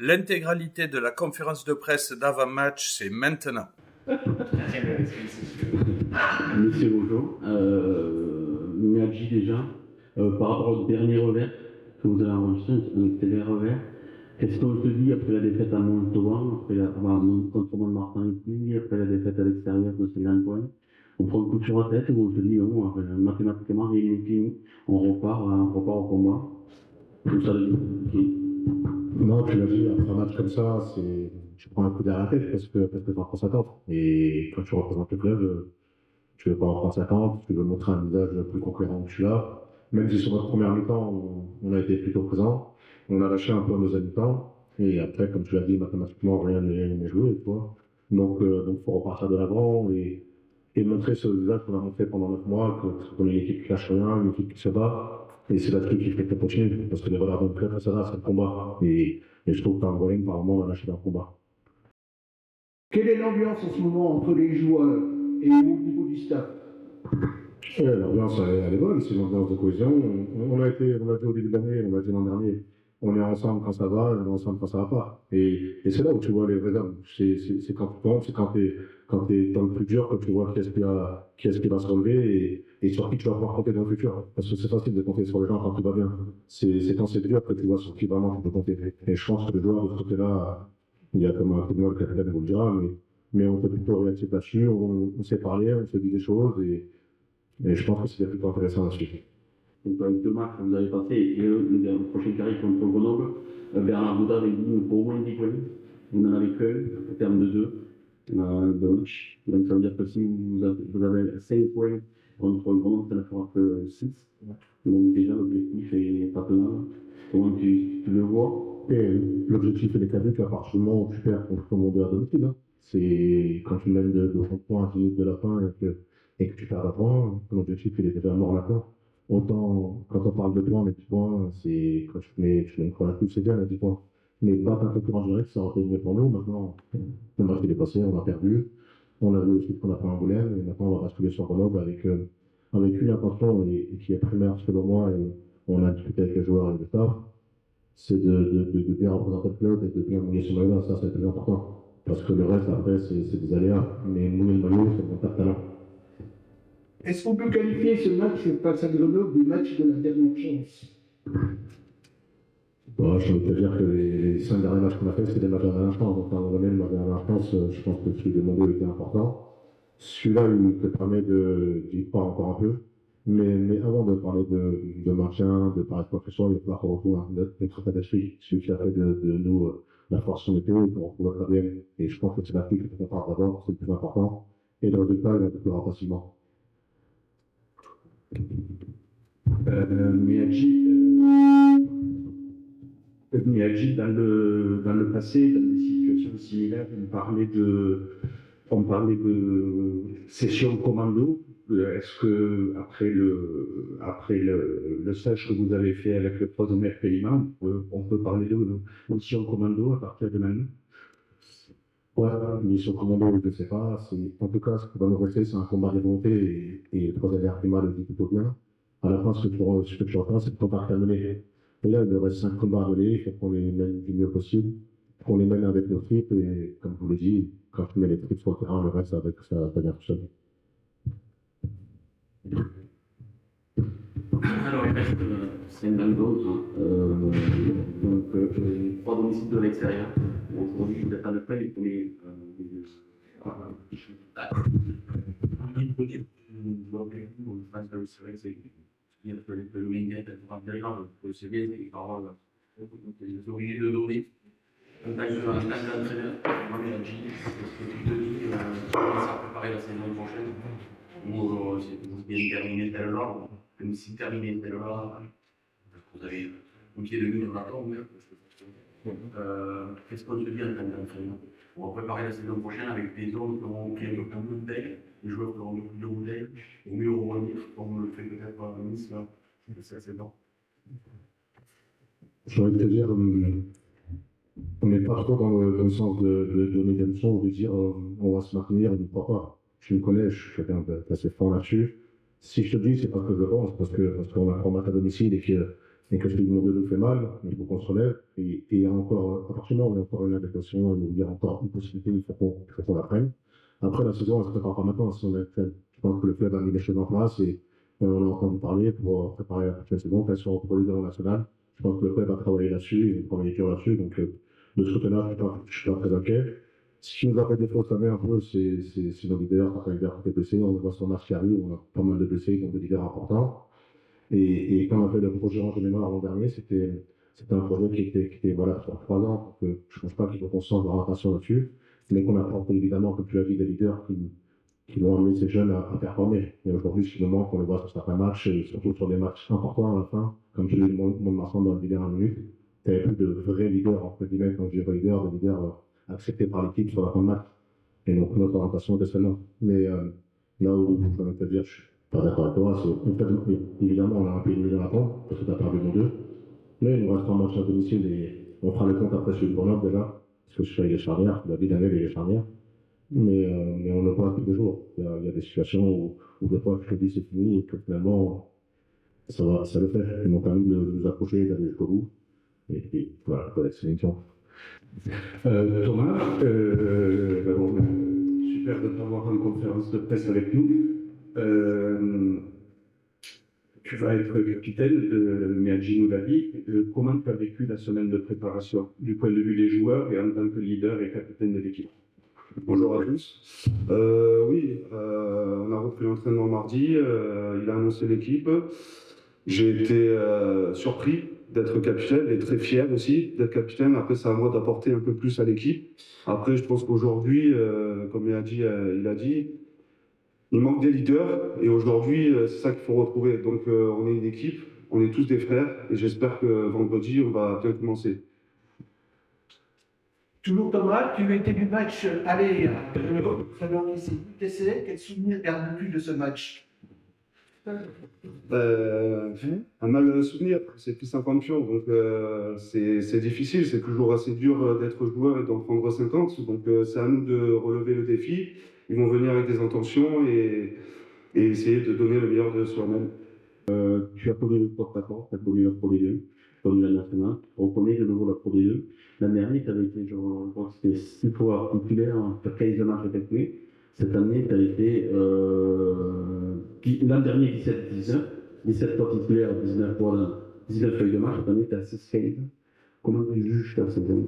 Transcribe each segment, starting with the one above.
L'intégralité de la conférence de presse d'avant-match, c'est maintenant. Monsieur Rojo, Miyagi déjà, par rapport au dernier revers que vous avez enregistré, un télé revers, qu'est-ce qu'on te dit après la défaite à Montauban, contre Mont-Martin ici, après la défaite à l'extérieur de ces 20 points? On prend le coup sur la tête et on se dit, bon, mathématiquement, rien n'est fini, on repart au combat. Tout ça, non, tu l'as dit, après un match comme ça, tu prends un coup derrière la tête parce que t'en prends 50. Et quand tu représentes le club, tu veux pas en prendre 50, tu veux montrer un visage plus conquérant que tu l'as. Même si sur notre première mi-temps, on a été plutôt présent, on a lâché un peu nos habitants. Et après, comme tu l'as dit, mathématiquement, rien n'est joué, tu vois. Donc, faut repartir de l'avant et montrer ce visage qu'on a montré pendant 9 mois, qu'on est une équipe qui lâche rien, une équipe qui se bat. Et c'est là-dessus qu'il faut qu'on continue, parce que les valeurs d'un club, c'est le combat. Et je trouve qu'un Rolling, par moment, on a lâché dans le combat. Quelle est l'ambiance en ce moment entre les joueurs et au niveau du staff? L'ambiance, elle est bonne, c'est une ambiance de cohésion. On a dit au début de l'année, on a dit l'an dernier, on est ensemble quand ça va, on est ensemble quand ça va pas. Et c'est là où tu vois les vrais hommes. C'est quand tu tombes, c'est quand t'es dans le plus dur que tu vois qui est-ce qui va se relever et sur qui tu vas pouvoir compter dans le futur. Parce que c'est facile de compter sur les gens quand tout va bien. C'est quand c'est dur que tu vois sur qui vraiment tu peux compter. Et je pense que le joueur de ce côté-là, il y a comme un peu de mal, quelqu'un vous le dira, mais on peut plutôt réactif là-dessus, on s'est parlé, on s'est dit des choses et je pense que c'était plutôt intéressant là-dessus. Donc avec 2 matchs que vous avez passé et le prochain carré contre Grenoble, Bernard Bouda avait dit qu'il faut au moins 10 points. Vous n'en avez qu'un, au terme de 2 matchs. Donc ça veut dire que si vous avez 5 points contre Grenoble, ça ne fera que 6. Donc déjà l'objectif est pas tenable. Comment tu le vois? Et l'objectif est décalé qu'à partir du moment où tu perds contre ton monde à domicile. Hein. C'est quand tu mènes de 30 points à 10 minutes de la fin et que tu perds à points, l'objectif il est déjà mort maintenant. Autant, quand on parle de points, les 10 points, c'est quand tu mets une fois la plus, c'est bien les 10 points. Mais pas ta concurrence directe, ça aurait été mieux pour nous. Maintenant, le match est passé, on a perdu. On a vu aussi qu'on a fait un Angoulême, et maintenant on va basculer sur Grenoble avec une intention et qui est primaire selon moi, et on a discuté avec les joueurs et le staff, c'est de bien représenter le club et de bien mouiller son maillot, ça c'est très important. Parce que le reste après c'est des aléas, mais mouiller le maillot c'est mon tas de talent. Est-ce qu'on peut qualifier ce match face à Grenoble du match de la dernière chance? Bon, je peux te dire que les 5 derniers matchs qu'on a fait, c'était des matchs de la dernière chance. Donc, à un moment donné, la dernière chance, je pense que celui de Mondo était important. Celui-là, il te permet d'y croire encore un peu. Mais avant de parler de maintien, de parler de quoi que ce soit, il va falloir qu'on retrouve notre état d'esprit, celui qui a fait de nous la force sur l'été, pour retrouver la bien. Et je pense que c'est la fille qu'on parle d'abord, c'est le plus important. Et le résultat, il va être plus facilement. Miyagi, dans le passé, dans des situations similaires, on parlait de session commando. Est-ce que après le stage que vous avez fait avec le troisième Payman, on peut parler de mission commando à partir de maintenant? Ouais, mission commando, je ne sais pas. En tout cas, ce qui va nous rester, c'est un combat de volonté et le troisième Payman le dit plutôt bien. À la fin, ce que tu entends, c'est que le combat est terminé. Et là, il nous reste 5 combats à mener, il faut qu'on les mène du mieux possible, qu'on les mène avec nos tripes, et comme je vous l'ai dit, quand tu mets les tripes sur le terrain, le reste, ça va bien tout seul. Alors, il reste 5 doses, donc 3 domiciles de l'extérieur. Aujourd'hui, vous êtes à le près, il faut les. Le week-end, c'est bien, les paroles, les origines de données. En tant qu'entraîneur, moi, Miyagi, ce que tu te dis, ça a préparé la saison prochaine, où c'est bien terminé tel genre, même si terminé tel genre, vous avez un pied de mur dans la tombe. Qu'est-ce qu'on se dit en tant qu'entraîneur? On va préparer la saison prochaine avec des hommes qui ont un peu plus de bouteilles, des joueurs qui ont un peu plus de bouteilles, et mieux rebondir, comme on le fait peut-être à Nice, là. C'est assez bon. J'ai envie de te dire, on n'est pas trop dans le sens de donner des leçons ou de dire on va se maintenir, on ne croit pas. Tu me connais, je suis quelqu'un d'assez fort là-dessus. Si je te dis, c'est pas que je pense, parce qu'on a un combat à domicile et que et que celui de mon nous fait mal, il faut qu'on se relève. Et il y a encore, à partir du moment où il y a encore une adaptation, il y a encore une possibilité, il faut qu'on la prenne. Après, la saison, elle se prépare pas maintenant, si on est fait. Je pense que le club a mis les choses en place et on a entendu parler pour préparer la prochaine saison, qu'elle soit reproduite dans le national. Je pense que le club a travaillé là-dessus et travaillé dur là-dessus. Donc, de ce côté-là, je suis pas très inquiet. Ce qui nous a fait défaut cette année un peu, c'est nos leaders. Quand un leader qui est blessé, on voit son match qui arrive, on a pas mal de blessés, donc des leaders importants. Et quand on a fait le projet en général l'an dernier, c'était un projet qui était voilà, sur 3 ans. Donc, je ne pense pas qu'il faut qu'on se sente de attention là-dessus. Mais qu'on apporte évidemment, comme tu l'as dit, des leaders qui vont amener ces jeunes à performer. Et aujourd'hui, ce qui nous manque, on le voit sur certains matchs, et surtout sur des matchs importants à la fin, comme celui de Mont-de-Marsan dans le leader 1 minute, il n'y avait plus de vrais leaders, entre guillemets, quand je dis leaders, des leaders acceptés par l'équipe sur la fin de match. Et donc, notre orientation était celle-là. Mais là où je vais te dire, je suis pas d'accord avec toi, c'est en fait, évidemment, on a un peu une dans la pompe, parce que tu as perdu mon 2. Mais il nous reste un match à domicile et on fera le compte après celui de Grenoble déjà, parce que je suis avec les charnières, la vie d'un et les charnières. Mais on le voit tous les jours. Il y a des situations où des fois, je te dis c'est fini et que finalement, ça le fait. Ils m'ont permis de nous approcher, d'aller jusqu'au bout. Et voilà, c'est une sélection. Thomas, bon, super de t'avoir en conférence de presse avec nous. Tu vas être capitaine de Miyagi nous l'a dit. Comment tu as vécu la semaine de préparation du point de vue des joueurs et en tant que leader et capitaine de l'équipe? Bonjour à tous. Oui, on a repris l'entraînement mardi. Il a annoncé l'équipe. J'ai été surpris d'être capitaine et très fier aussi d'être capitaine. Après, c'est à moi d'apporter un peu plus à l'équipe. Après, je pense qu'aujourd'hui, comme il a dit, il manque des leaders. Et aujourd'hui, c'est ça qu'il faut retrouver. Donc, on est une équipe, on est tous des frères. Et j'espère que vendredi, on va bien commencer. Toujours Thomas, tu étais du match aller à Grenoble, quel souvenir gardes-tu de ce match? Un mal souvenir, c'est plus 50 pions, donc c'est difficile, c'est toujours assez dur d'être joueur et d'en prendre 50, donc c'est à nous de relever le défi. Ils vont venir avec des intentions et essayer de donner le meilleur de soi-même. Tu as connu le porte-à-porte, tu as connu la Pro D2, comme la nationale, on connaît de nouveau la Pro D2. L'année dernière, tu avais été, je pense que c'était 6 fois titulaire sur 15 matchs effectués. Cette année, tu as été l'an dernier 17 fois titulaire, 19 feuilles de match. Cette année, tu as 6 feuilles. Comment tu juges ta saison?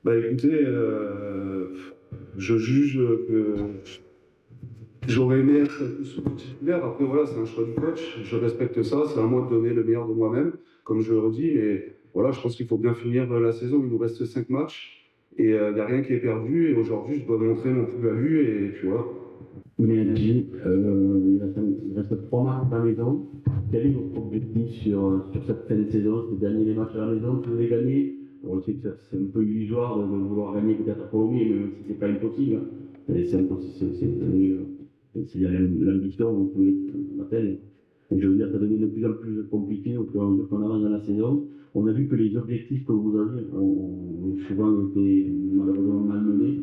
Écoutez, je juge que j'aurais aimé être souvent titulaire. Après, voilà, c'est un choix du coach. Je respecte ça. C'est à moi de donner le meilleur de moi-même, comme je le redis. Et voilà, je pense qu'il faut bien finir la saison. Il nous reste 5 matchs. Et il n'y a rien qui est perdu. Et aujourd'hui, je dois montrer mon plus-value. Et puis voilà. Miyagi, il reste 3 matchs à la maison. Quel est votre objectif sur cette fin de saison? C'est de gagner les matchs à la maison, vous voulez gagner? On sait que c'est un peu illusoire de vouloir gagner peut-être à Colombie, même si c'est pas impossible. C'est impossible, il y a l'ambition, on peut l'appelle. Et je veux dire, ça devient de plus en plus compliqué au fur et à mesure qu'on avance dans la saison. On a vu que les objectifs que vous avez ont souvent été malheureusement malmenés.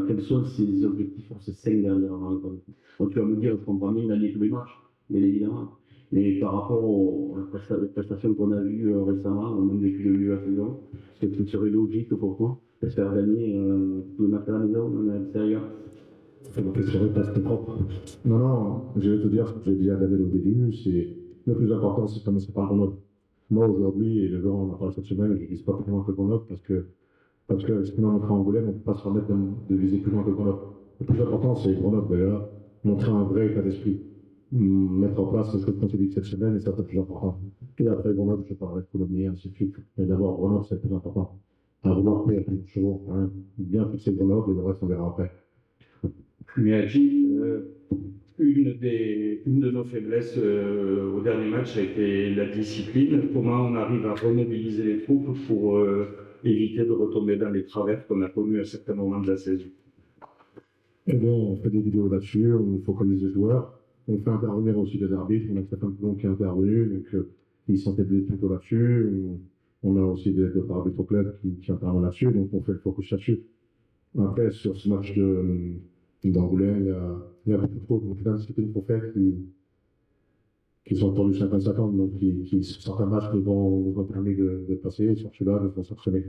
Quels sont ces objectifs pour ces 5 dernières rencontres? Donc tu vas me dire, je comprends bien gagner tous les matchs, bien évidemment. Mais par rapport aux prestations qu'on a vues récemment, on a vécu le milieu de la saison, est-ce que ce serait logique pour toi de faire gagner tous les matchs à la maison, même à l'extérieur? C'est ma question reste propre. Non, je vais te dire ce que j'ai dit à David au début, c'est le plus important, c'est de commencer par Grenoble. Moi, aujourd'hui, et le jour on en parle cette semaine, je ne vise pas plus loin que Grenoble parce que sinon on fera Angoulême, on ne peut pas se permettre de viser plus loin que Grenoble. Le plus important, c'est Grenoble, déjà, montrer un vrai état d'esprit. Mettre en place ce que je dit cette semaine, et ça, c'est le plus important. Et après Grenoble, je parlerai de Colombie, ainsi de suite. Mais d'abord, Grenoble, c'est le plus important. À Grenoble, il y a plus de chevaux, hein. Bien fixer Grenoble, et le reste, on verra après. Miyagi, une de nos faiblesses au dernier match a été la discipline. Comment on arrive à remobiliser les troupes pour éviter de retomber dans les travers qu'on a connus à certains moments de la saison? Eh bien, on fait des vidéos là-dessus, on focalise les joueurs, on fait intervenir aussi les arbitres, on a Stéphane Poulon qui est intervenu, donc il s'intéresse plutôt là-dessus. On a aussi des arbitres au club qui interviennent là-dessus, donc on fait le focus là-dessus. Après, sur ce match d'Angoulême, il y a beaucoup trop de discipline pour faire qui sont autour du 50-50, donc sur certains matchs nous ont permis de passer, et sur celui-là, de s'entraîner.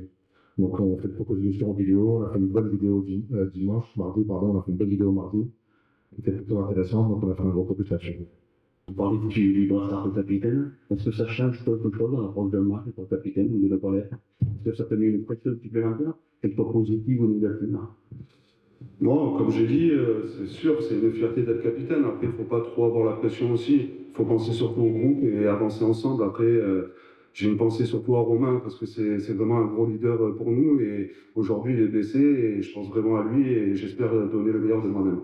Donc on fait une proposition vidéo, on a fait une bonne vidéo mardi, on a fait une bonne vidéo mardi, qui était plutôt intéressante, donc on a fait un gros focus là-dessus. Vous parlez du brassard de capitaine. Est-ce que ça change quelque chose dans l'approche d'un match pour le capitaine ou de la colère? Est-ce que ça te met une pression supplémentaire, qu'elle soit positive ou négative? Bon, comme j'ai dit, c'est sûr, c'est une fierté d'être capitaine. Après, il ne faut pas trop avoir la pression aussi. Il faut penser surtout au groupe et avancer ensemble. Après, j'ai une pensée surtout à Romain parce que c'est vraiment un gros leader pour nous. Et aujourd'hui, il est blessé et je pense vraiment à lui et j'espère donner le meilleur de moi-même.